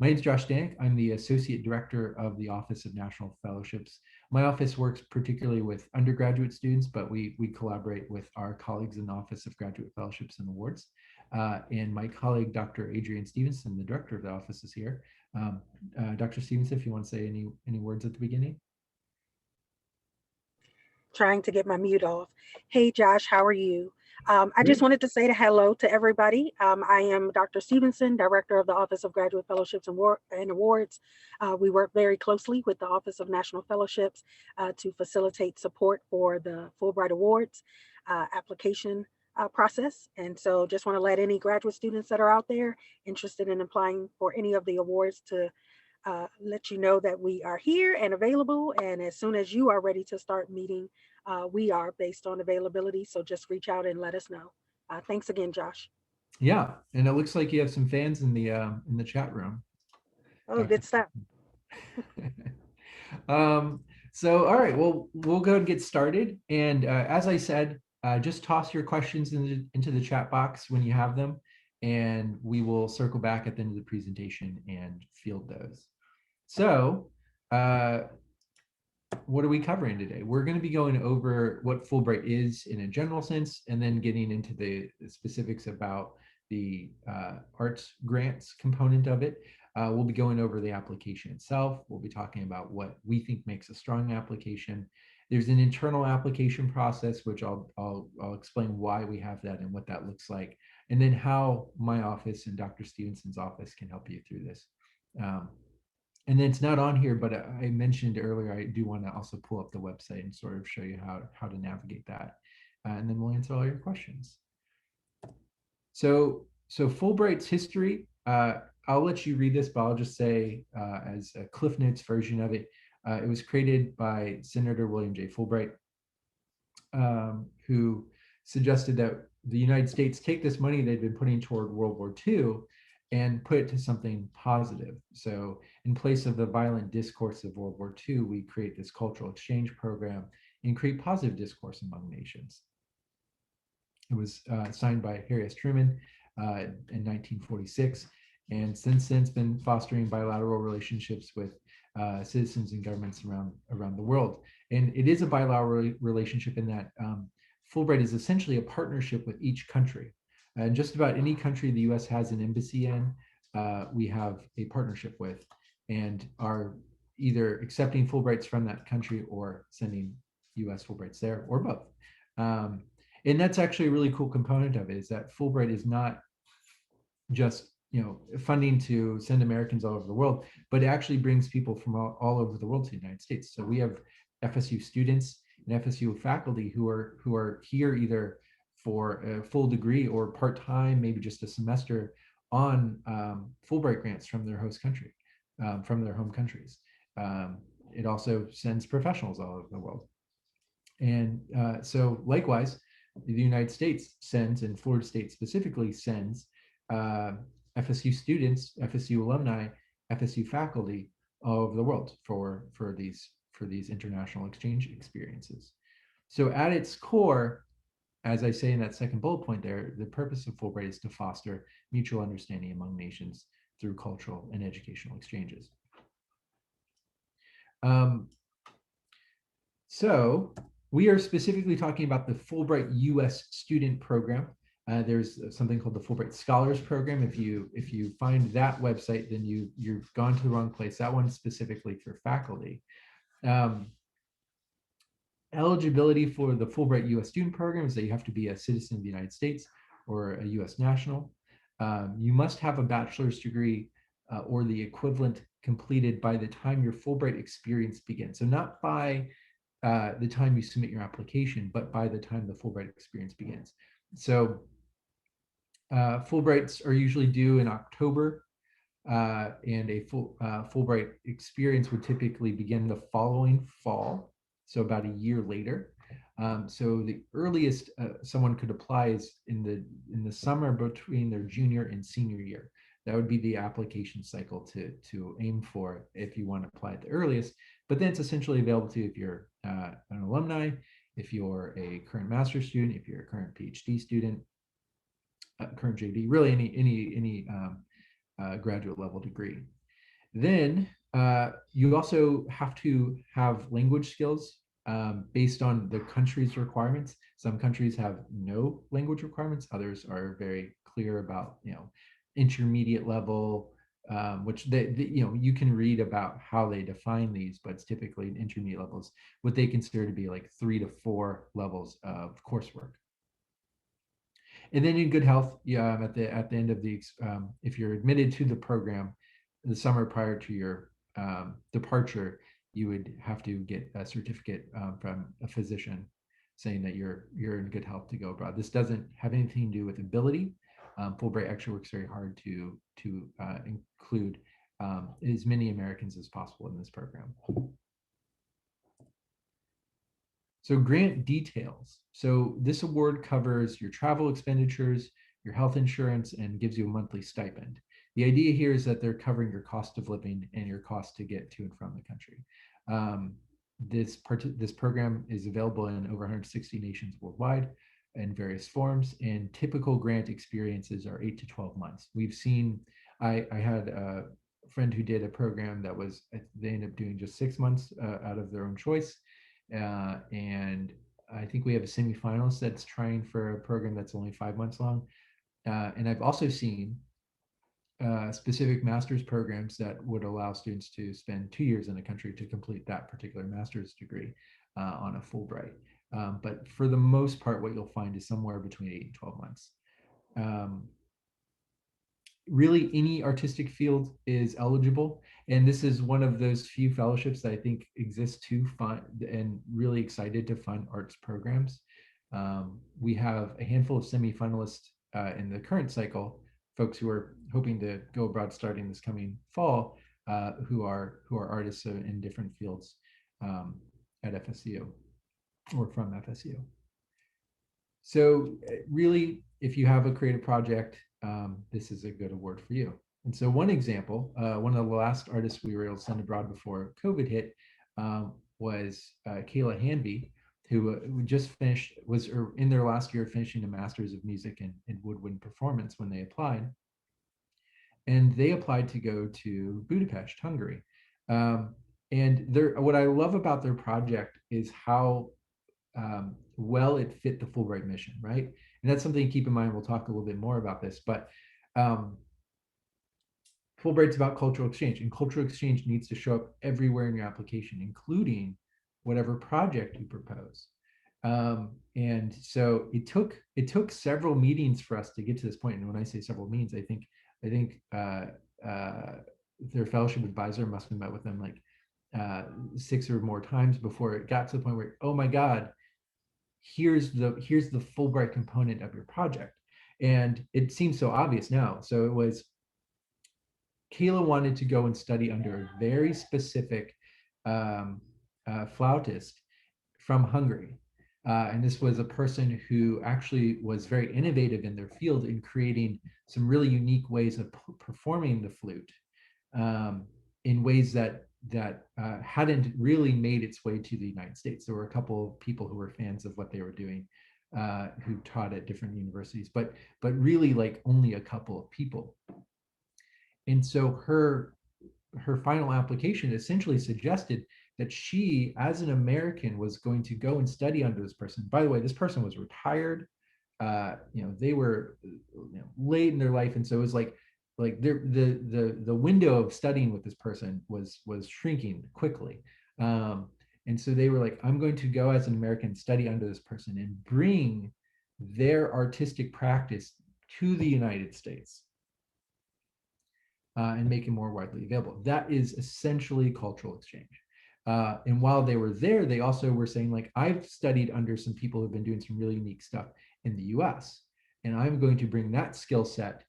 My name is Josh Danek. I'm the Associate Director of the Office of National Fellowships. My office works particularly with undergraduate students, but we collaborate with our colleagues in the Office of Graduate Fellowships and Awards. And my colleague, Dr. Adrienne Stevenson, the Director of the office, is here. Dr. Stevenson, if you want to say any words at the beginning. Trying to get my mute off. Hey, Josh, how are you? I just wanted to say hello to everybody. I am Dr. Stevenson, Director of the Office of Graduate Fellowships and Awards. We work very closely with the Office of National Fellowships to facilitate support for the Fulbright Awards application process. And so just want to let any graduate students that are out there interested in applying for any of the awards to let you know that we are here and available. And as soon as you are ready to start meeting, we are based on availability. So just reach out and let us know. Thanks again, Josh. Yeah, and it looks like you have some fans in the chat room. Oh, good stuff. So, all right, well, we'll go and get started. And as I said, just toss your questions into the chat box when you have them, and we will circle back at the end of the presentation and field those. So, what are we covering today? We're going to be going over what Fulbright is in a general sense, and then getting into the specifics about the arts grants component of it. We'll be going over the application itself. We'll be talking about what we think makes a strong application. There's an internal application process, which I'll explain why we have that and what that looks like, and then how my office and Dr. Stevenson's office can help you through this. And then it's not on here, but I mentioned earlier, I do want to also pull up the website and sort of show you how to navigate that. And then we'll answer all your questions. So Fulbright's history, I'll let you read this, but I'll just say as a Cliff Notes version of it, it was created by Senator William J. Fulbright, who suggested that the United States take this money they'd been putting toward World War II and put it to something positive. So in place of the violent discourse of World War II, we create this cultural exchange program and create positive discourse among nations. It was signed by Harry S. Truman in 1946, and since then it's been fostering bilateral relationships with citizens and governments around the world. And it is a bilateral relationship in that Fulbright is essentially a partnership with each country. And just about any country the US has an embassy in, we have a partnership with, and are either accepting Fulbrights from that country or sending US Fulbrights there, or both. And that's actually a really cool component of it, is that Fulbright is not just funding to send Americans all over the world, but it actually brings people from all over the world to the United States. So we have FSU students and FSU faculty who are here either for a full degree or part-time, maybe just a semester, on Fulbright grants from their host country, from their home countries. It also sends professionals all over the world. And so likewise, the United States sends, and Florida State specifically sends, FSU students, FSU alumni, FSU faculty all over the world for these international exchange experiences. So at its core, as I say in that second bullet point there, the purpose of Fulbright is to foster mutual understanding among nations through cultural and educational exchanges. So we are specifically talking about the Fulbright US student program. There's something called the Fulbright Scholars Program. If you find that website, then you've gone to the wrong place. That one's specifically for faculty. Eligibility for the Fulbright US student program is that you have to be a citizen of the United States or a US national. You must have a bachelor's degree or the equivalent completed by the time your Fulbright experience begins. So not by the time you submit your application, but by the time the Fulbright experience begins. So Fulbrights are usually due in October, and a Fulbright experience would typically begin the following fall, so about a year later. So the earliest someone could apply is in the summer between their junior and senior year. That would be the application cycle to aim for if you want to apply at the earliest. But then it's essentially available to you if you're an alumni, if you're a current master's student, if you're a current PhD student, current JD, really any graduate level degree. Then you also have to have language skills based on the country's requirements. Some countries have no language requirements. Others are very clear about, intermediate level, which you can read about how they define these, but it's typically intermediate levels, what they consider to be like 3 to 4 levels of coursework. And then in good health, at the end of the if you're admitted to the program the summer prior to your departure, you would have to get a certificate from a physician saying that you're in good health to go abroad. This doesn't have anything to do with ability. Fulbright actually works very hard to include as many Americans as possible in this program. So grant details. So this award covers your travel expenditures, your health insurance, and gives you a monthly stipend. The idea here is that they're covering your cost of living and your cost to get to and from the country. This program is available in over 160 nations worldwide in various forms, and typical grant experiences are 8 to 12 months. We've seen, I had a friend who did a program that was, they ended up doing just 6 months out of their own choice. And I think we have a semifinalist that's trying for a program that's only 5 months long. And I've also seen specific master's programs that would allow students to spend 2 years in a country to complete that particular master's degree on a Fulbright. But for the most part, what you'll find is somewhere between 8 and 12 months. Really, any artistic field is eligible. And this is one of those few fellowships that I think exist to fund and really excited to fund arts programs. We have a handful of semi-finalists in the current cycle, folks who are hoping to go abroad starting this coming fall, who are artists in different fields at FSU or from FSU. So really, if you have a creative project, this is a good award for you. And so one example, one of the last artists we were able to send abroad before COVID hit was Kayla Hanby, who just finished, was in their last year finishing a master's of music in woodwind performance when they applied. And they applied to go to Budapest, Hungary. And what I love about their project is how well it fit the Fulbright mission, right? And that's something to keep in mind. We'll talk a little bit more about this, but Fulbright's about cultural exchange, and cultural exchange needs to show up everywhere in your application, including whatever project you propose. And so it took several meetings for us to get to this point. And when I say several meetings, I think their fellowship advisor must have met with them like 6 or more times before it got to the point where, oh my God, here's the Fulbright component of your project. And it seems so obvious now. So it was, Kayla wanted to go and study under a very specific flautist from Hungary. And this was a person who actually was very innovative in their field in creating some really unique ways of performing the flute in ways that hadn't really made its way to the United States. There were a couple of people who were fans of what they were doing, who taught at different universities, but really like only a couple of people. And so her final application essentially suggested that she, as an American, was going to go and study under this person. By the way, this person was retired. They were late in their life, and so it was like the window of studying with this person was shrinking quickly. And so they were like, I'm going to go as an American, study under this person, and bring their artistic practice to the United States. And make it more widely available. That is essentially cultural exchange. And while they were there, they also were saying, like, I've studied under some people who've been doing some really unique stuff in the US, and I'm going to bring that skill set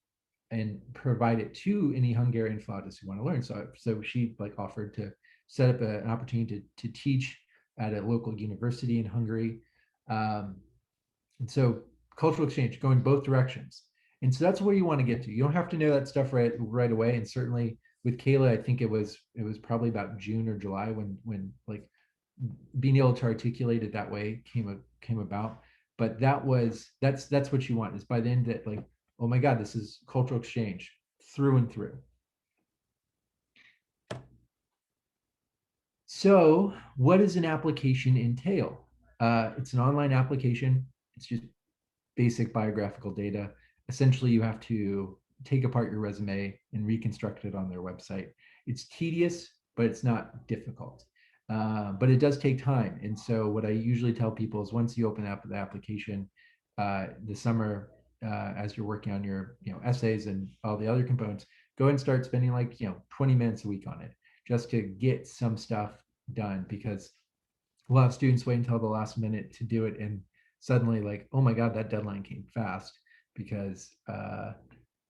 and provide it to any Hungarian flautists who want to learn. So she like offered to set up an opportunity to teach at a local university in Hungary. And so cultural exchange going both directions. And so that's where you want to get to. You don't have to know that stuff right away. And certainly with Kayla, I think it was probably about June or July when like being able to articulate it that way came about. But that's what you want, is by the end that like, oh my God, this is cultural exchange through and through. So what does an application entail? It's an online application. It's just basic biographical data. Essentially, you have to take apart your resume and reconstruct it on their website. It's tedious, but it's not difficult. But it does take time. And so what I usually tell people is once you open up the application this summer, as you're working on your essays and all the other components, go and start spending like 20 minutes a week on it just to get some stuff done, because we'll have students wait until the last minute to do it, and suddenly like, oh my god, that deadline came fast, because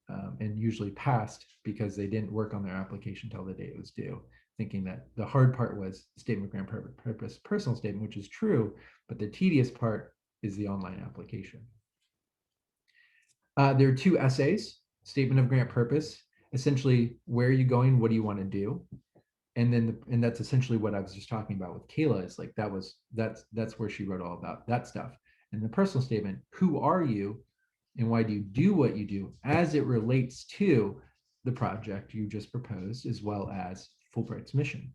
and usually passed because they didn't work on their application until the day it was due, thinking that the hard part was statement of grant purpose, personal statement, which is true, but the tedious part is the online application. There are two essays: statement of grant purpose, essentially where are you going, what do you want to do, and then and that's essentially what I was just talking about with Kayla, is like that's where she wrote all about that stuff. And the personal statement: who are you and why do you do what you do, as it relates to the project you just proposed, as well as Fulbright's mission.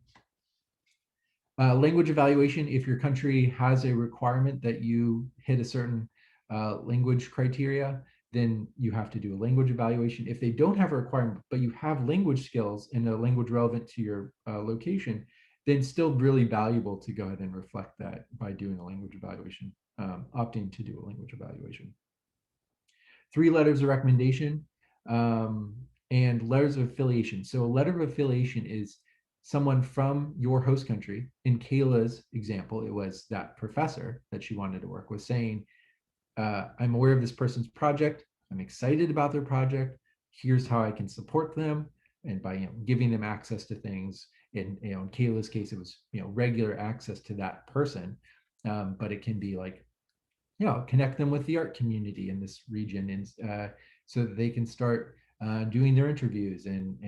Language evaluation: if your country has a requirement that you hit a certain language criteria, then you have to do a language evaluation. If they don't have a requirement, but you have language skills in a language relevant to your location, then still really valuable to go ahead and reflect that by doing a language evaluation, opting to do a language evaluation. 3 letters of recommendation, and letters of affiliation. So a letter of affiliation is someone from your host country. In Kayla's example, it was that professor that she wanted to work with saying, I'm aware of this person's project. I'm excited about their project. Here's how I can support them. And by giving them access to things, in Kayla's case, it was regular access to that person, but it can be like connect them with the art community in this region, and so that they can start doing their interviews and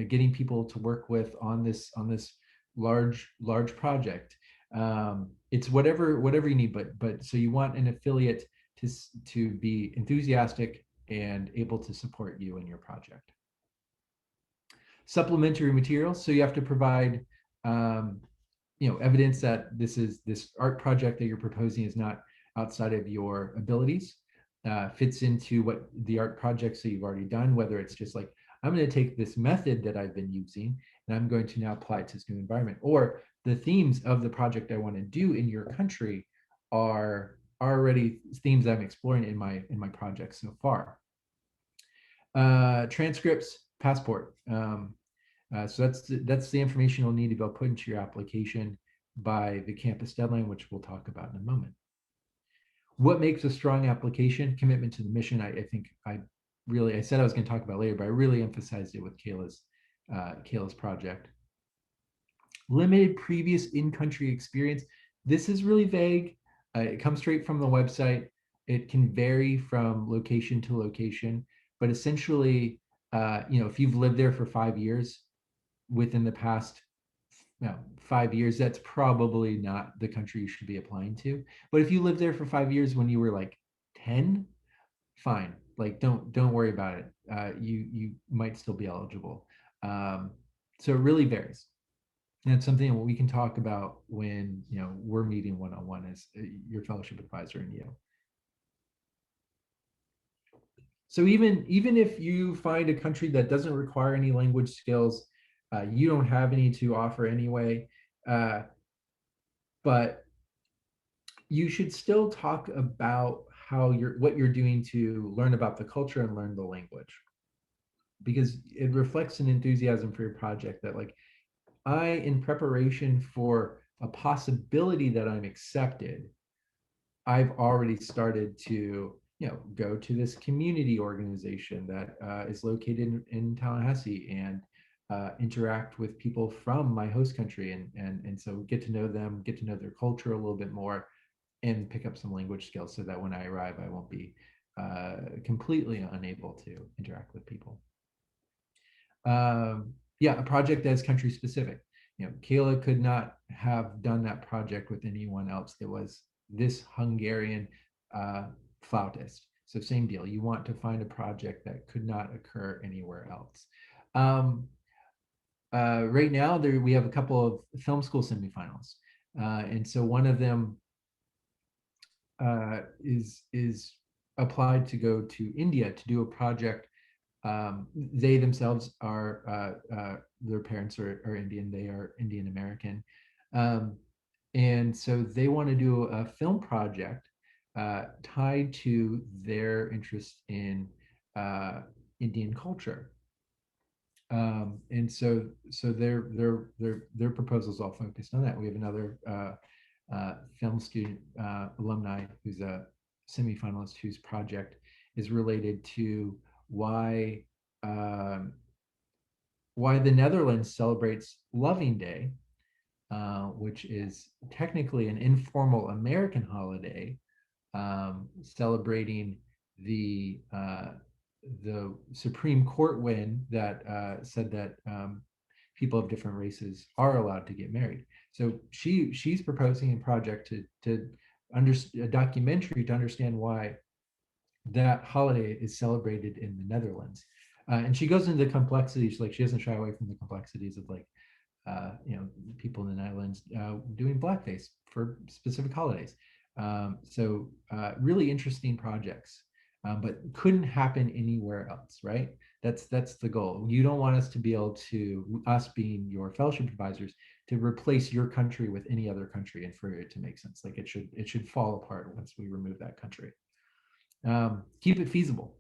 getting people to work with on this large project. It's whatever you need, but so you want an affiliate to be enthusiastic and able to support you in your project. Supplementary materials: so you have to provide evidence that this art project that you're proposing is not outside of your abilities, fits into what the art projects that you've already done, whether it's just like, I'm going to take this method that I've been using and I'm going to now apply it to this new environment, or the themes of the project I want to do in your country are already themes I'm exploring in my project so far. Transcripts, passport. So that's the information you'll need to be able to put into your application by the campus deadline, which we'll talk about in a moment. What makes a strong application? Commitment to the mission. I think I said I was going to talk about later, but I really emphasized it with Kayla's project. Limited previous in-country experience. This is really vague. It comes straight from the website. It can vary from location to location, but essentially, if you've lived there for 5 years within the past 5 years, that's probably not the country you should be applying to. But if you lived there for 5 years when you were like 10, fine. Like don't worry about it. You might still be eligible. So it really varies. And it's something we can talk about when we're meeting one-on-one as your fellowship advisor and you. So even if you find a country that doesn't require any language skills, you don't have any to offer anyway, but you should still talk about what you're doing to learn about the culture and learn the language, because it reflects an enthusiasm for your project that, like, in preparation for a possibility that I'm accepted, I've already started to go to this community organization that is located in Tallahassee and interact with people from my host country, and so get to know them, get to know their culture a little bit more, and pick up some language skills so that when I arrive, I won't be completely unable to interact with people. A project that's country specific. Kayla could not have done that project with anyone else. There was this Hungarian flautist. So same deal. You want to find a project that could not occur anywhere else. right now we have a couple of film school semifinals. And so one of them is applied to go to India to do a project. They themselves are their parents are Indian. They are Indian American, and so they want to do a film project tied to their interest in Indian culture. And so their proposals all focused on that. We have another film student alumni who's a semifinalist whose project is related to why why the Netherlands celebrates Loving Day, which is technically an informal American holiday, celebrating the Supreme Court win that said that people of different races are allowed to get married. So she's proposing a project to a documentary to understand why that holiday is celebrated in the Netherlands. And she goes into the complexities, like she doesn't shy away from the complexities of like, people in the Netherlands doing blackface for specific holidays. Really interesting projects, but couldn't happen anywhere else, right? That's the goal. You don't want us to be able to, us being your fellowship advisors, to replace your country with any other country and for it to make sense. Like it should fall apart once we remove that country. Keep it feasible.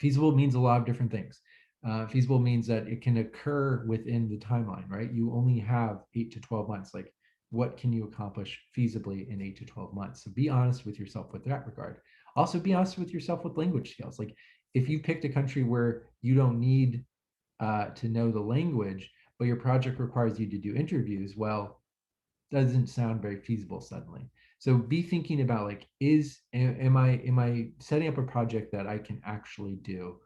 Feasible means a lot of different things. Feasible means that it can occur within the timeline, right? You only have 8 to 12 months. Like, what can you accomplish feasibly in 8 to 12 months? So be honest with yourself with that regard. Also, be honest with yourself with language skills. Like, if you picked a country where you don't need to know the language, but your project requires you to do interviews, well, doesn't sound very feasible suddenly. So be thinking about like, am I setting up a project that I can actually do?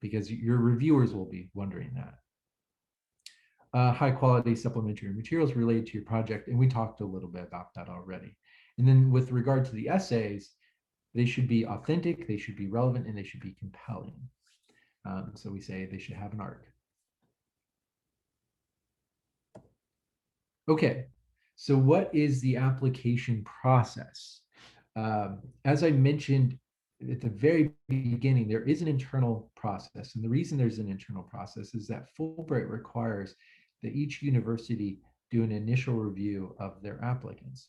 Because your reviewers will be wondering that. High quality supplementary materials related to your project, and we talked a little bit about that already. And then with regard to the essays, they should be authentic, they should be relevant, and they should be compelling. So we say they should have an arc. Okay, so what is the application process? As I mentioned at the very beginning, there is an internal process. And the reason there's an internal process is that Fulbright requires that each university do an initial review of their applicants.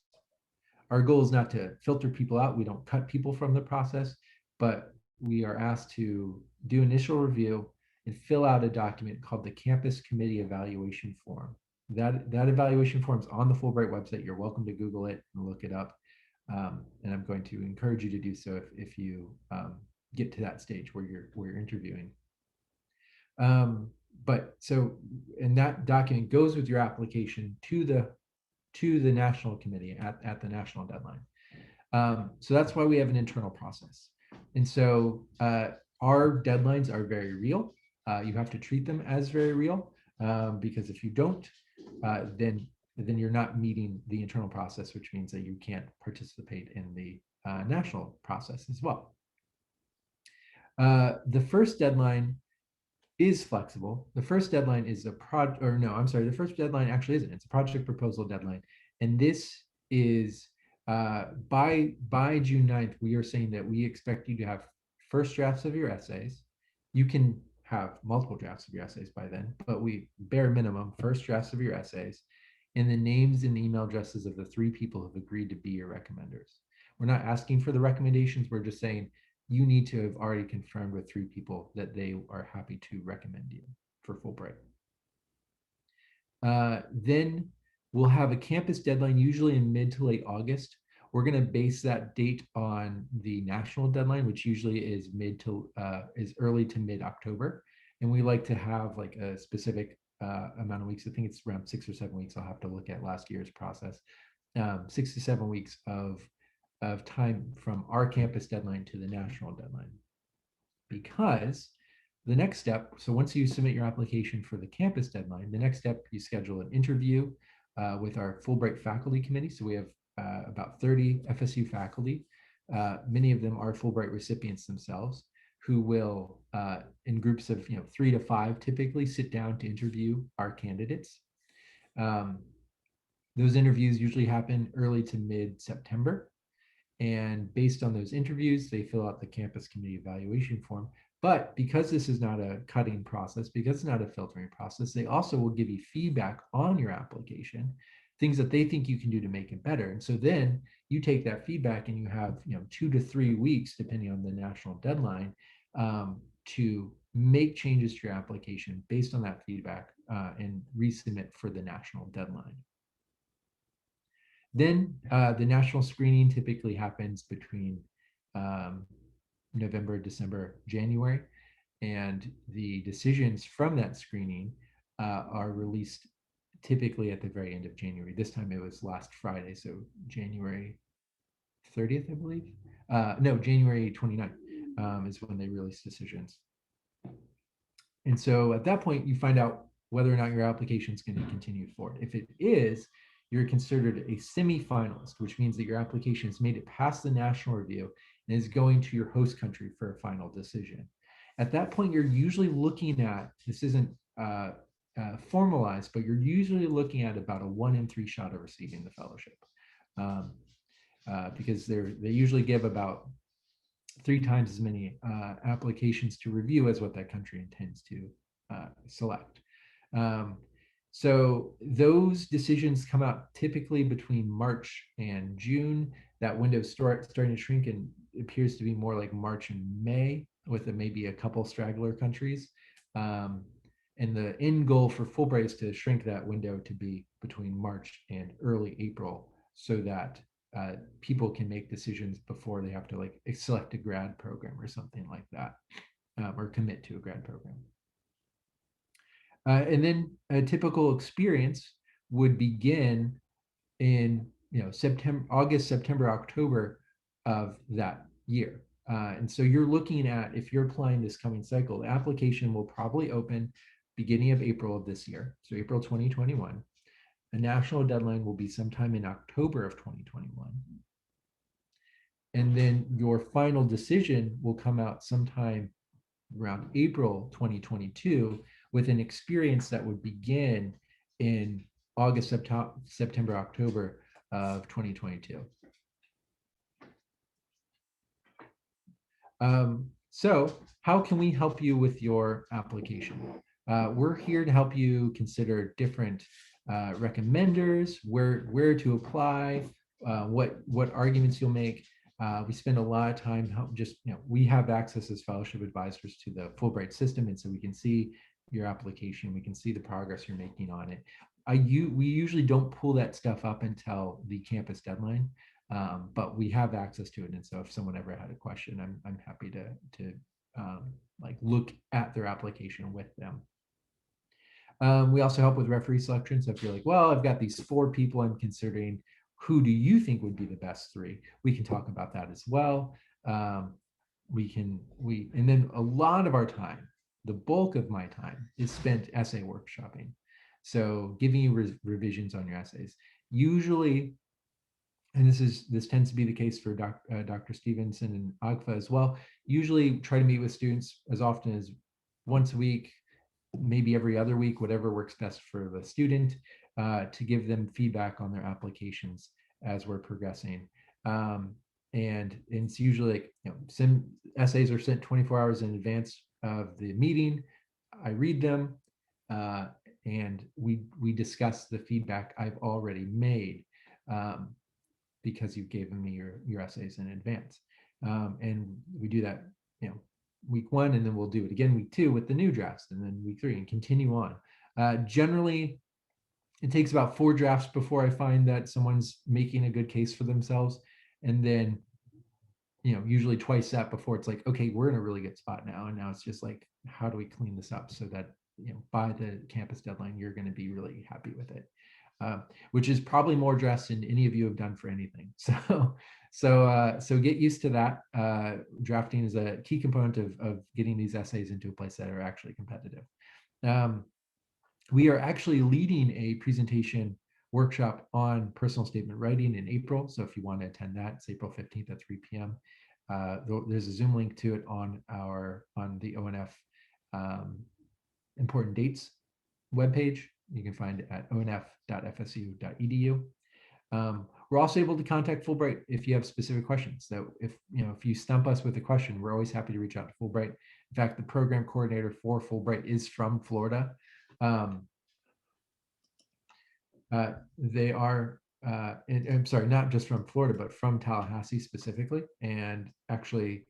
Our goal is not to filter people out. We don't cut people from the process, but we are asked to do initial review and fill out a document called the Campus Committee Evaluation Form. That evaluation form is on the Fulbright website. You're welcome to Google it and look it up. And I'm going to encourage you to do so if you get to that stage where you're interviewing. But so, and that document goes with your application to the national committee at the national deadline. So that's why we have an internal process. And so our deadlines are very real. You have to treat them as very real, because if you don't, then you're not meeting the internal process, which means that you can't participate in the national process as well. The first deadline is flexible. The first deadline is the first deadline actually isn't. It's a project proposal deadline. And this is by June 9th, we are saying that we expect you to have first drafts of your essays. You can have multiple drafts of your essays by then, but we bare minimum first drafts of your essays and the names and email addresses of the 3 people who have agreed to be your recommenders. We're not asking for the recommendations. We're just saying you need to have already confirmed with 3 people that they are happy to recommend you for Fulbright. Then we'll have a campus deadline, usually in mid to late August. We're going to base that date on the national deadline, which usually is early to mid October. And we like to have like a specific amount of weeks. I think it's around 6 or 7 weeks. I'll have to look at last year's process. 6 to 7 weeks of time from our campus deadline to the national deadline. Because the next step, so once you submit your application for the campus deadline, the next step, you schedule an interview with our Fulbright faculty committee. So we have about 30 FSU faculty. Many of them are Fulbright recipients themselves, who will, in groups of 3 to 5, typically sit down to interview our candidates. Those interviews usually happen early to mid-September. And based on those interviews, they fill out the campus committee evaluation form. But because this is not a cutting process, because it's not a filtering process, they also will give you feedback on your application, things that they think you can do to make it better. And so then you take that feedback and you have 2 to 3 weeks, depending on the national deadline, to make changes to your application based on that feedback and resubmit for the national deadline. Then the national screening typically happens between November, December, January, and the decisions from that screening are released typically at the very end of January. This time it was last Friday, so January 30th, I believe. No, January 29th is when they release decisions. And so at that point, you find out whether or not your application is going to continue forward. If it is, you're considered a semi-finalist, which means that your application has made it past the national review and is going to your host country for a final decision. At that point, you're usually looking at, this isn't formalized, but you're usually looking at about a 1 in 3 shot of receiving the fellowship, because they usually give about 3 times as many applications to review as what that country intends to select. So those decisions come out typically between March and June. That window starting to shrink and appears to be more like March and May, with maybe a couple straggler countries. And the end goal for Fulbright is to shrink that window to be between March and early April, so that people can make decisions before they have to like select a grad program or something like that, or commit to a grad program. And then a typical experience would begin in August, September, October of that year. And so you're looking at, if you're applying this coming cycle, the application will probably open beginning of April of this year, so April 2021. A national deadline will be sometime in October of 2021. And then your final decision will come out sometime around April 2022, with an experience that would begin in August, September, October of 2022. So how can we help you with your application? We're here to help you consider different recommenders, where to apply, what arguments you'll make. We spend a lot of time we have access as fellowship advisors to the Fulbright system, and so we can see your application, we can see the progress you're making on it. We usually don't pull that stuff up until the campus deadline, but we have access to it, and so if someone ever had a question, I'm happy to like look at their application with them. We also help with referee selection. So if you're like, well, I've got these 4 people I'm considering, who do you think would be the best 3? We can talk about that as well. And then a lot of our time, the bulk of my time, is spent essay workshopping. So giving you revisions on your essays. Usually, and this tends to be the case for Dr. Stevenson and AGFA as well, usually try to meet with students as often as once a week, maybe every other week, whatever works best for the student, to give them feedback on their applications as we're progressing. And it's usually like, some essays are sent 24 hours in advance of the meeting. I read them, and we discuss the feedback I've already made, because you've given me your essays in advance. And we do that, week 1, and then we'll do it again week 2 with the new drafts, and then week 3, and continue on. Generally, it takes about 4 drafts before I find that someone's making a good case for themselves, and then usually twice that before it's like, okay, we're in a really good spot now, and now it's just like, how do we clean this up so that by the campus deadline you're going to be really happy with it, which is probably more drafts than any of you have done for anything. So get used to that. Drafting is a key component of getting these essays into a place that are actually competitive. We are actually leading a presentation workshop on personal statement writing in April. So if you want to attend that, it's April 15th at 3 p.m. there's a Zoom link to it on the ONF important dates webpage. You can find it at onf.fsu.edu. We're also able to contact Fulbright if you have specific questions. So if you stump us with a question, we're always happy to reach out to Fulbright. In fact, the program coordinator for Fulbright is from Florida. They are, I'm sorry, not just from Florida, but from Tallahassee specifically, and actually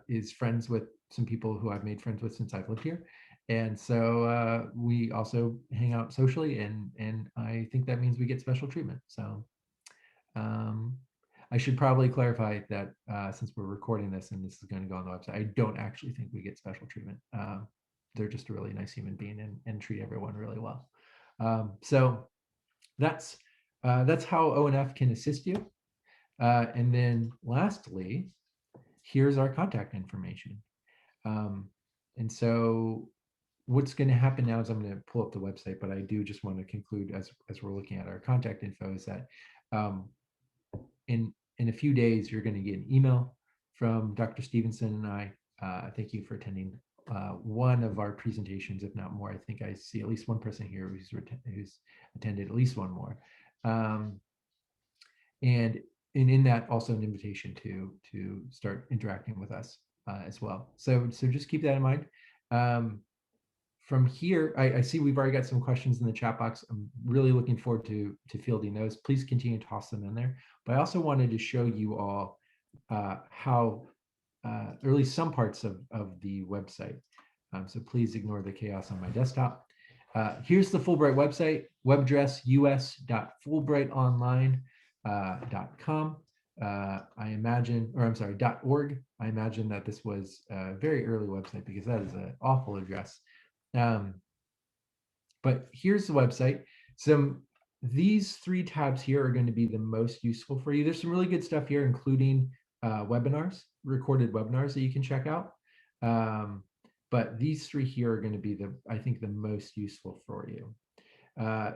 is friends with some people who I've made friends with since I've lived here. And so we also hang out socially, and I think that means we get special treatment. So I should probably clarify that since we're recording this and this is going to go on the website, I don't actually think we get special treatment. They're just a really nice human being and treat everyone really well. So that's how ONF can assist you. And then lastly, here's our contact information. And so what's going to happen now is I'm going to pull up the website, but I do just want to conclude as we're looking at our contact info is that in a few days, you're going to get an email from Dr. Stevenson and I. Thank you for attending one of our presentations, if not more. I think I see at least one person here who's attended at least one more. And in that, also an invitation to start interacting with us as well. So just keep that in mind. From here, I see we've already got some questions in the chat box. I'm really looking forward to fielding those. Please continue to toss them in there. But I also wanted to show you all how, or at least some parts of the website. So please ignore the chaos on my desktop. Here's the Fulbright website, web address us.fulbrightonline.com. I imagine, or I'm sorry, .org. I imagine that this was a very early website because that is an awful address. But here's the website. These three tabs here are going to be the most useful for you. There's some really good stuff here, including webinars, recorded webinars that you can check out. But these three here are going to be I think the most useful for you.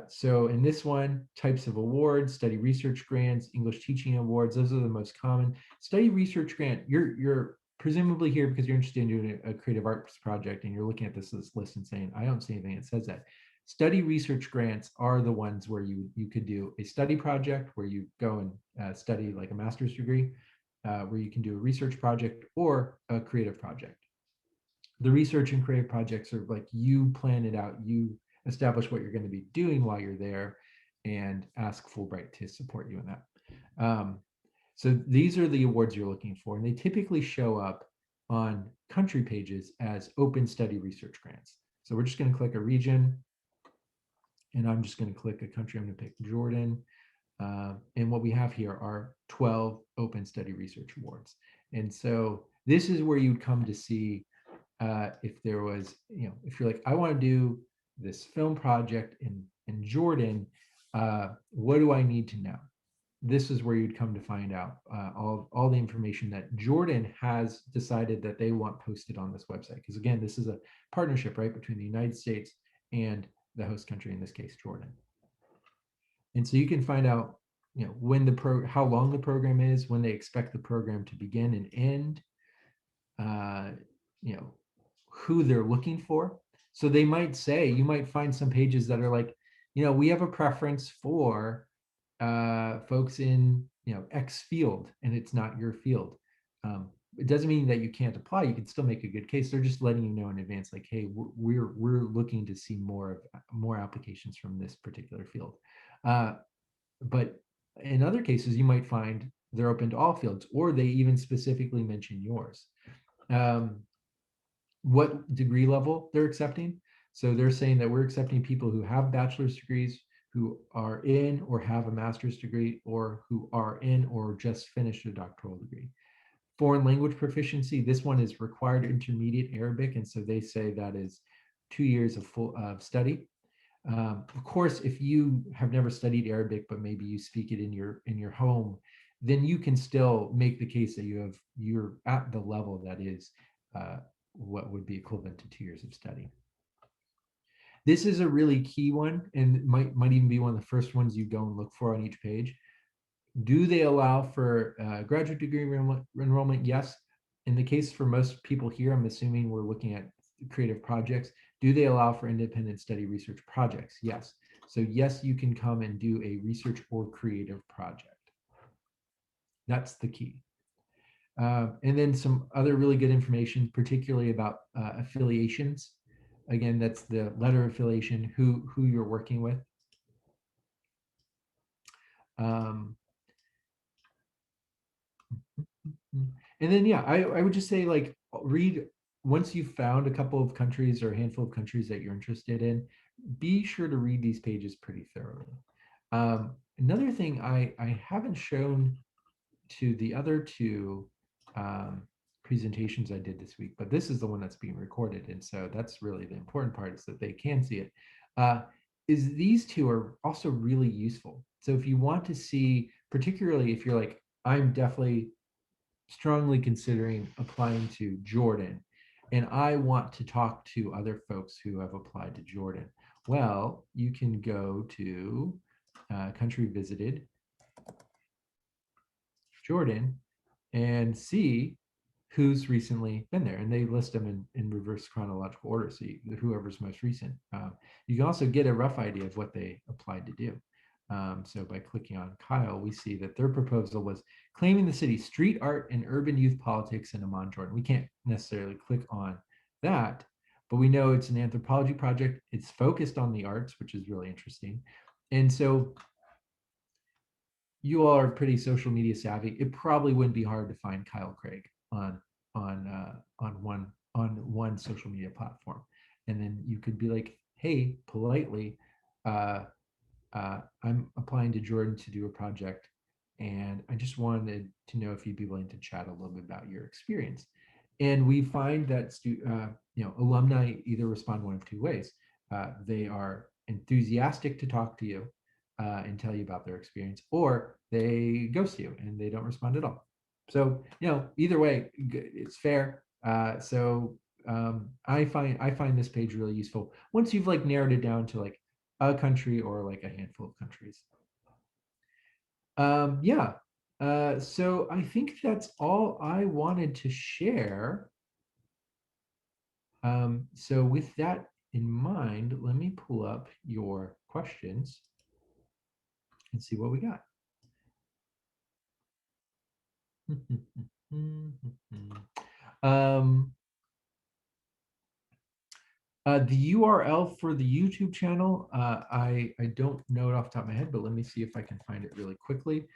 So in this one, types of awards, study research grants, English teaching awards, those are the most common. Study research grant, you're presumably here because you're interested in doing a creative arts project and you're looking at this list and saying, I don't see anything that says that. Study research grants are the ones where you could do a study project where you go and study like a master's degree, where you can do a research project or a creative project. The research and creative projects are like you plan it out, you establish what you're going to be doing while you're there and ask Fulbright to support you in that. So these are the awards you're looking for, and they typically show up on country pages as open study research grants. So we're just going to click a region, and I'm just going to click a country. I'm going to pick Jordan. And what we have here are 12 open study research awards. And so this is where you'd come to see if there was, if you're like, I want to do this film project in Jordan, what do I need to know? This is where you'd come to find out all the information that Jordan has decided that they want posted on this website. Because again, this is a partnership, right, between the United States and the host country, in this case, Jordan. And so you can find out, when how long the program is, when they expect the program to begin and end, who they're looking for. So they might say, you might find some pages that are like, we have a preference for folks in X field, and it's not your field. It doesn't mean that you can't apply. You can still make a good case. They're just letting you know in advance, like, hey, we're looking to see more applications from this particular field. But in other cases, you might find they're open to all fields, or they even specifically mention yours. What degree level they're accepting. So they're saying that we're accepting people who have bachelor's degrees, who are in or have a master's degree, or who are in or just finished a doctoral degree. Foreign language proficiency, this one is required intermediate Arabic, and so they say that is 2 years of study. Of course, if you have never studied Arabic, but maybe you speak it in your home, then you can still make the case that you're at the level that is what would be equivalent to 2 years of study. This is a really key one, and might even be one of the first ones you go and look for on each page. Do they allow for graduate degree enrollment? Yes. In the case for most people here, I'm assuming we're looking at creative projects. Do they allow for independent study research projects? Yes. So yes, you can come and do a research or creative project. That's the key. And then some other really good information, particularly about affiliations. Again, that's the letter of affiliation, who you're working with. Um, and then, yeah, I would just say, like, read, once you've found a couple of countries or a handful of countries that you're interested in, be sure to read these pages pretty thoroughly. Another thing I haven't shown to the other two um, presentations I did this week, but this is the one that's being recorded. And so that's really the important part, is that they can see it. Is these two are also really useful. So if you want to see, particularly if you're like, I'm definitely strongly considering applying to Jordan, and I want to talk to other folks who have applied to Jordan, well, you can go to country visited, Jordan, and see who's recently been there. And they list them in reverse chronological order. So whoever's most recent. You can also get a rough idea of what they applied to do. So by clicking on Kyle, we see that their proposal was claiming the city, street art and urban youth politics in Amman, Jordan. We can't necessarily click on that, but we know it's an anthropology project. It's focused on the arts, which is really interesting. And so you all are pretty social media savvy. It probably wouldn't be hard to find Kyle Craig on one social media platform, and then you could be like, "Hey, politely, uh, I'm applying to Jordan to do a project, and I just wanted to know if you'd be willing to chat a little bit about your experience." And we find that alumni either respond one of two ways. They are enthusiastic to talk to you and tell you about their experience, or they ghost you and they don't respond at all. So either way, it's fair. I find this page really useful once you've like narrowed it down to like a country or like a handful of countries. Yeah. So I think that's all I wanted to share. So with that in mind, let me pull up your questions and see what we got. um, the URL for the YouTube channel, I don't know it off the top of my head, but let me see if I can find it really quickly.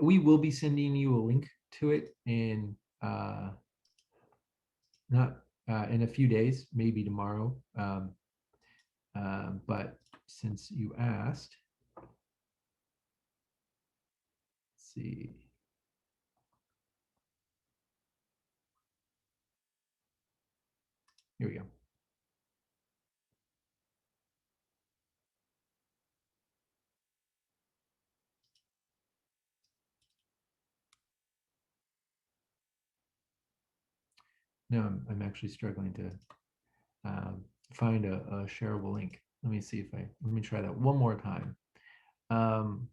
We will be sending you a link to it in not in a few days, maybe tomorrow. But since you asked, let's see. Here we go. No, I'm actually struggling to find a shareable link. Let me see if let me try that one more time. Um,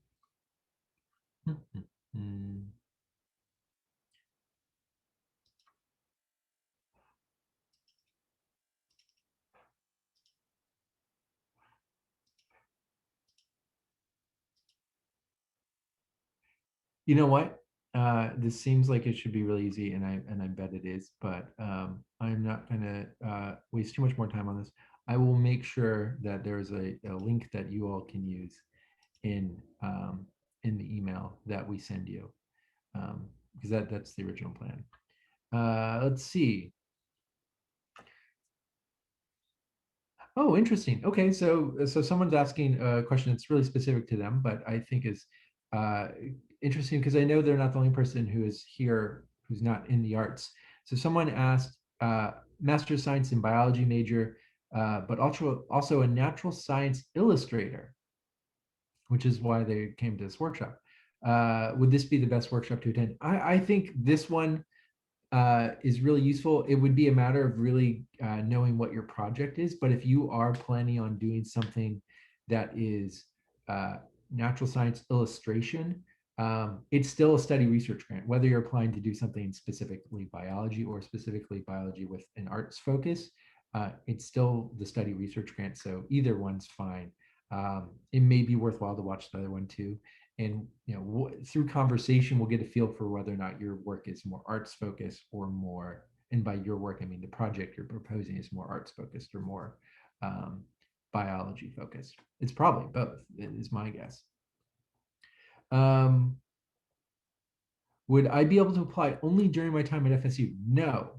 You know what? This seems like it should be really easy, and I bet it is. But I'm not gonna waste too much more time on this. I will make sure that there's a link that you all can use in in the email that we send you, because that's the original plan. Let's see. Oh, interesting. Okay, so someone's asking a question that's really specific to them, but I think is uh, interesting because I know they're not the only person who is here who's not in the arts. So someone asked, Master of Science in Biology major, but also a natural science illustrator, which is why they came to this workshop. Would this be the best workshop to attend? I think this one is really useful. It would be a matter of really knowing what your project is. But if you are planning on doing something that is natural science illustration, it's still a study research grant, whether you're applying to do something specifically biology or specifically biology with an arts focus. It's still the study research grant, so either one's fine. It may be worthwhile to watch the other one too. And through conversation, we'll get a feel for whether or not your work is more arts focused or more. And by your work, I mean the project you're proposing is more arts focused or more biology focused. It's probably both, is my guess. Would I be able to apply only during my time at FSU? No.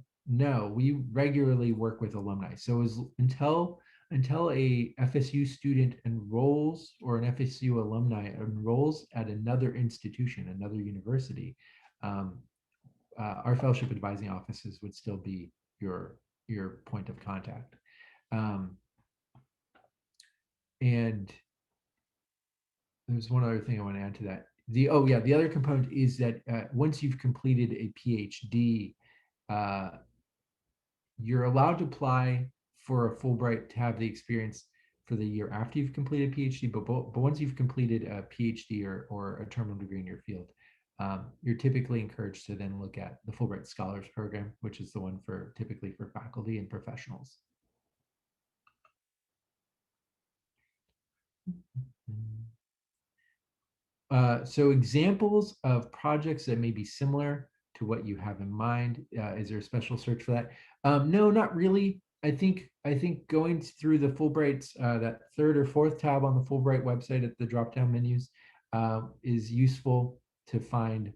We regularly work with alumni. So until a FSU student enrolls or an FSU alumni enrolls at another institution, another university, our fellowship advising offices would still be your point of contact. And there's one other thing I want to add to that. The other component is that once you've completed a PhD, you're allowed to apply for a Fulbright to have the experience for the year after you've completed a PhD. But once you've completed a PhD or a terminal degree in your field, you're typically encouraged to then look at the Fulbright Scholars Program, which is the one typically for faculty and professionals. So examples of projects that may be similar to what you have in mind. Is there a special search for that? No, not really. I think going through the Fulbright's that third or fourth tab on the Fulbright website at the drop-down menus is useful to find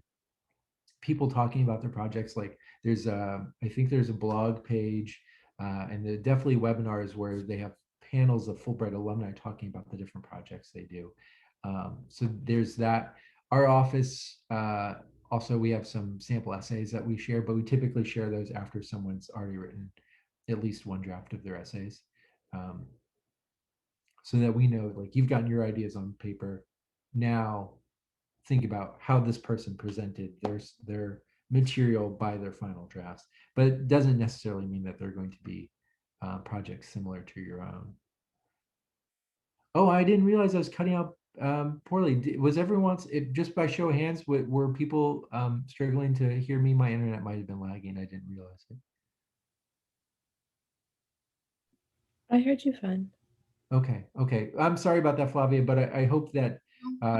people talking about their projects. Like I think there's a blog page and there definitely webinars where they have panels of Fulbright alumni talking about the different projects they do. So there's that. Our office, also we have some sample essays that we share, but we typically share those after someone's already written at least one draft of their essays. So that we know, like, you've gotten your ideas on paper. Now think about how this person presented their material by their final drafts, but it doesn't necessarily mean that they're going to be projects similar to your own. Oh, I didn't realize I was cutting out poorly. Was everyone's just by show of hands? Were people struggling to hear me? My internet might have been lagging. I didn't realize it. I heard you fine. Okay. I'm sorry about that, Flavia, but I hope that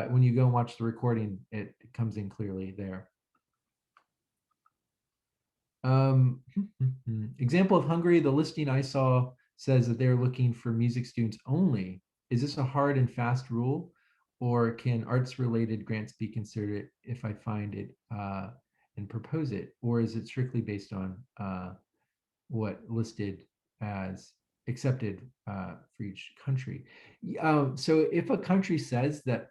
when you go and watch the recording, it comes in clearly there. Example of Hungary, the listing I saw says that they're looking for music students only. Is this a hard and fast rule, or can arts-related grants be considered if I find it and propose it, or is it strictly based on what listed as accepted for each country? So if a country says that,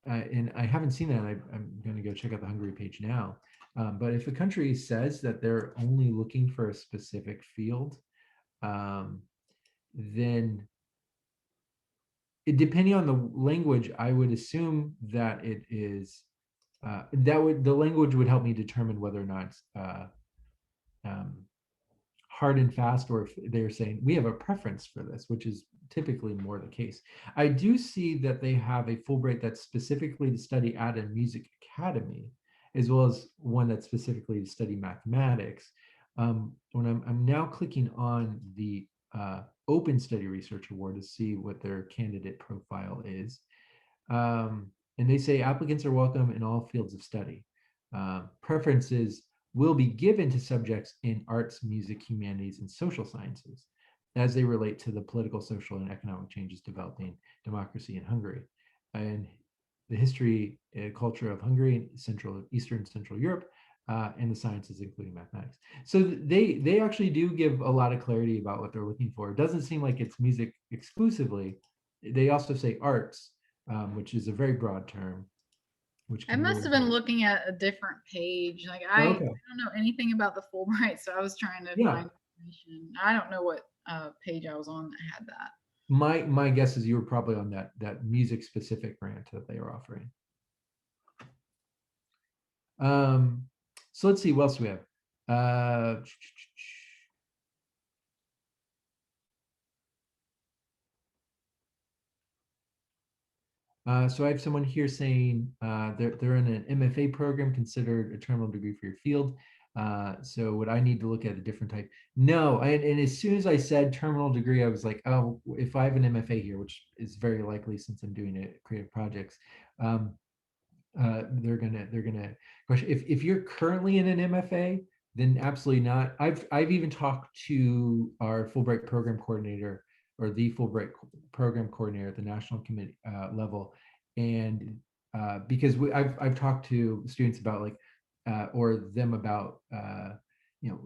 and I haven't seen that, I'm going to go check out the Hungary page now. But if a country says that they're only looking for a specific field, then depending on the language, I would assume that it is the language would help me determine whether or not it's hard and fast, or if they're saying we have a preference for this, which is typically more the case. I do see that they have a Fulbright that's specifically to study at a music academy, as well as one that's specifically to study mathematics. When I'm now clicking on the Open Study Research Award to see what their candidate profile is. And they say applicants are welcome in all fields of study. Preferences will be given to subjects in arts, music, humanities, and social sciences as they relate to the political, social, and economic changes developing democracy in Hungary. And the history and culture of Hungary, Eastern Central Europe, and the sciences, including mathematics. So they actually do give a lot of clarity about what they're looking for. It doesn't seem like it's music exclusively. They also say arts, which is a very broad term. I must have been looking at a different page. Like I don't know anything about the Fulbright, so I was trying to find information. I don't know what page I was on that had that. My guess is you were probably on that music specific grant that they are offering. So let's see what else we have. So I have someone here saying they're in an MFA program considered a terminal degree for your field. So would I need to look at a different type? No, and as soon as I said terminal degree, I was like, oh, if I have an MFA here, which is very likely since I'm doing it creative projects, um, they're gonna question if you're currently in an MFA, then absolutely not. I've even talked to our Fulbright program coordinator or the Fulbright program coordinator at the national committee level, and because I've talked to students about like or them about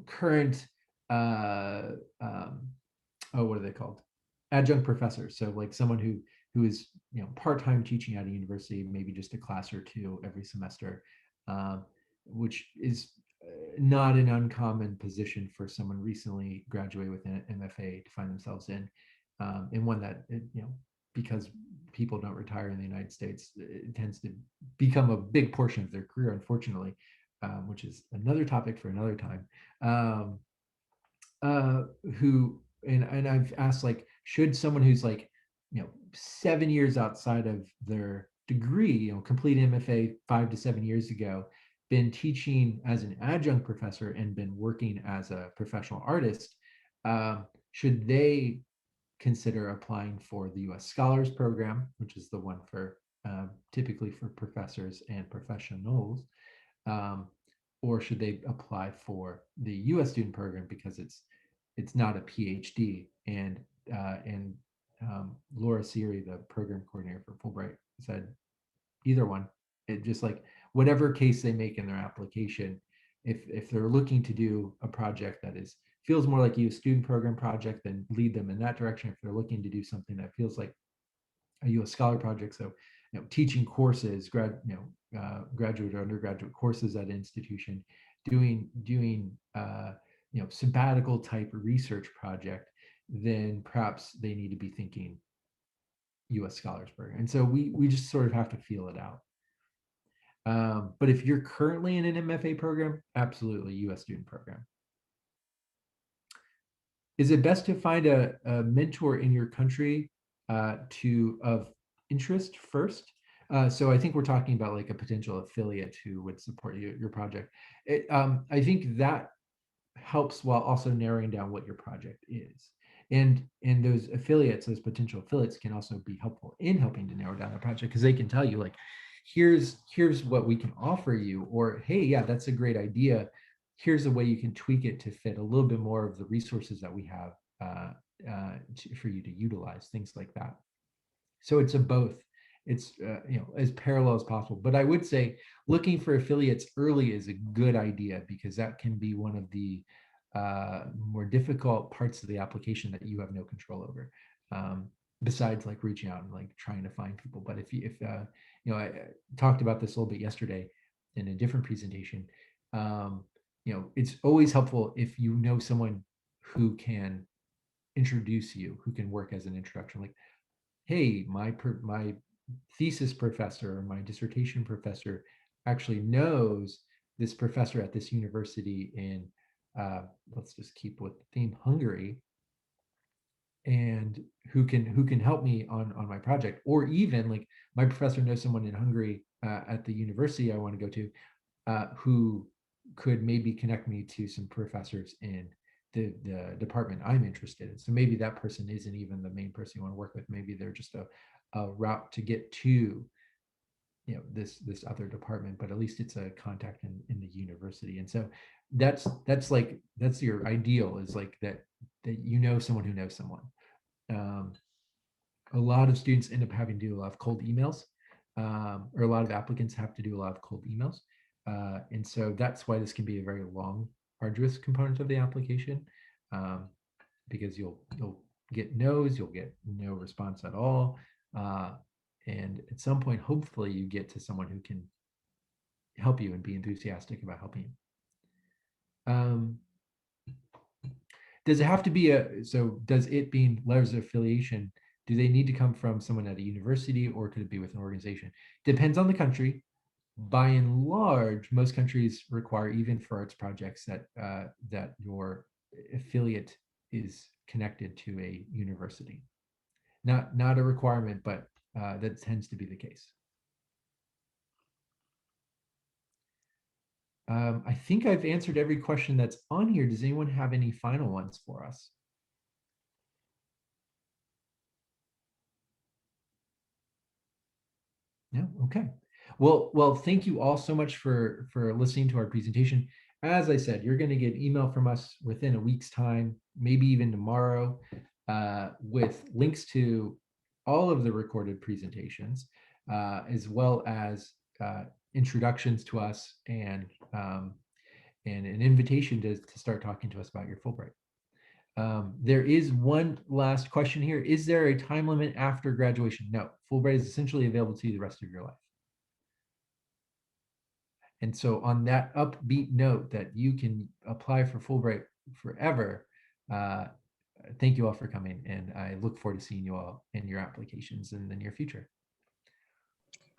current uh, um, oh, what are they called? Adjunct professors. So like someone who is part-time teaching at a university, maybe just a class or two every semester, which is not an uncommon position for someone recently graduated with an MFA to find themselves in, and one that because people don't retire in the United States, it tends to become a big portion of their career, unfortunately, which is another topic for another time. Who and I've asked like, should someone who's like, 7 years outside of their degree, complete MFA 5 to 7 years ago, been teaching as an adjunct professor and been working as a professional artist, should they consider applying for the U.S. Scholars Program, which is the one for typically for professors and professionals, um, or should they apply for the U.S. student program because it's not a PhD? And Laura Siri, the program coordinator for Fulbright, said either one. It just like whatever case they make in their application, if they're looking to do a project that is feels more like a student program project, then lead them in that direction. If they're looking to do something that feels like a U.S. Scholar project, so teaching courses, graduate or undergraduate courses at an institution, doing sabbatical type research project, then perhaps they need to be thinking U.S. Scholars Program. And so we just sort of have to feel it out. But if you're currently in an MFA program, absolutely U.S. student program. Is it best to find a mentor in your country of interest first? So I think we're talking about like a potential affiliate who would support your project. I think that helps while also narrowing down what your project is. And those affiliates, those potential affiliates, can also be helpful in helping to narrow down the project because they can tell you like, here's what we can offer you, or hey, yeah, that's a great idea. Here's a way you can tweak it to fit a little bit more of the resources that we have for you to utilize, things like that. So it's a both. It's as parallel as possible. But I would say looking for affiliates early is a good idea because that can be one of the more difficult parts of the application that you have no control over. Besides like reaching out and like trying to find people. But if I talked about this a little bit yesterday in a different presentation. It's always helpful if you know someone who can introduce you, who can work as an introduction. Like, hey, my thesis professor or my dissertation professor actually knows this professor at this university in let's just keep with the theme, Hungary, and who can help me on my project. Or even like my professor knows someone in Hungary at the university I want to go to who could maybe connect me to some professors in the department I'm interested in. So maybe that person isn't even the main person you want to work with. Maybe they're just a route to get to this other department, but at least it's a contact in the university. And so that's your ideal, is like that someone who knows someone. A lot of students end up having to do a lot of cold emails, or a lot of applicants have to do a lot of cold emails. And so that's why this can be a very long, arduous component of the application, because you'll get no's, you'll get no response at all. And at some point, hopefully you get to someone who can help you and be enthusiastic about helping you. Does it have to be does it being letters of affiliation, do they need to come from someone at a university or could it be with an organization? Depends on the country. By and large, most countries require, even for arts projects, that your affiliate is connected to a university. Not a requirement, but that tends to be the case. I think I've answered every question that's on here. Does anyone have any final ones for us? No? Okay. Well, thank you all so much for listening to our presentation. As I said, you're going to get email from us within a week's time, maybe even tomorrow, with links to all of the recorded presentations, as well as introductions to us and an invitation to start talking to us about your Fulbright. There is one last question here. Is there a time limit after graduation? No, Fulbright is essentially available to you the rest of your life. And so on that upbeat note that you can apply for Fulbright forever, thank you all for coming. And I look forward to seeing you all in your applications in the near future.